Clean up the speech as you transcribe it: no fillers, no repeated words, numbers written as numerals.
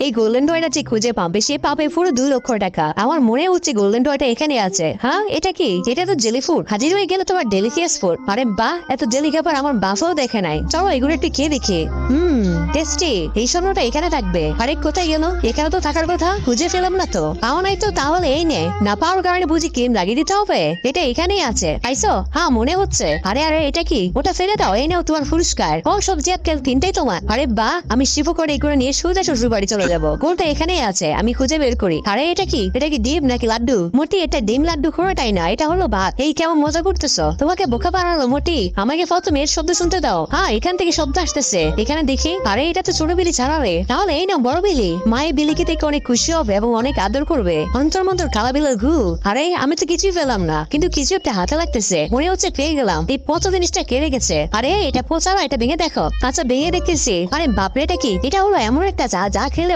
এই golden Toyota যে খুঁজে পাবে সে পাবে পুরো 2 লক্ষ টাকা। আমার মনে হচ্ছে গোল্ডেন টয়টা এখানে আছে। হ্যাঁ, এটা কি? এটা তো জেলি ফুড। হাজির হয়ে গেল তোমার ডেলিশিয়াস ফুড। আরে বাহ, এত জেলি খাবার আমার বাসাও দেখে নাই। চলো এগুলো একটু খেয়ে দেখি। টেস্টি। এই স্বর্ণটা এখানে থাকবে। আরে কোথায় গেল? এখানে তো থাকার কথা, খুঁজে পেলাম না তো। পাও নাই তো তাহলে এই নে। না পাওয়ার কারণে বুঝি ক্রিম লাগিয়ে দিতে হবে? এটা এখানেই আছে। আইসো? হ্যাঁ মনে হচ্ছে। আরে আরে এটা কি? ওটা ফেলে দাও, এই নাও তোমার পুরস্কার। ও সবজি আজকাল তিনটাই তোমার। আরে বাহ, আমি শিফো করে এগুলো নিয়ে সোজা শ্বশুর বাড়ি চলে যাবো। গোলটা এখানেই আছে, আমি খুঁজে বের করি। আরে এটা কি? এটা কি ডিম নাকি লাড্ডু? মোটি এটা ডিম লাড্ডু কোনোটাই না, এটা হলো ভাত। এই কেমন মজা করতেছো? তোমাকে বোকা বানালো মোটি। আমাকে প্রথমে এর শব্দ শুনতে দাও। হ্যাঁ এখান থেকে শব্দ আসতেছে, এখানে দেখি। আরে এটা তো ছোট বিলি ছাড়াবে। তাহলে এই না বড় বিলি। মায়ের বিলিকে দেখে অনেক খুশি হবে এবং অনেক আদর করবে। অন্তর মন্তর কালা বিলের ঘু। আরে আমি তো কিছুই পেলাম না, কিন্তু কিছু একটা হাতে লাগতেছে। মনে হচ্ছে পেয়ে গেলাম। এই পচা জিনিসটা কেড়ে গেছে। আরে এটা পচা না, এটা ভেঙে দেখো। আচ্ছা ভেঙে দেখতেছি। আরে বাপরে, এটা কি? এটা হলো এমন একটা চা যা খেলে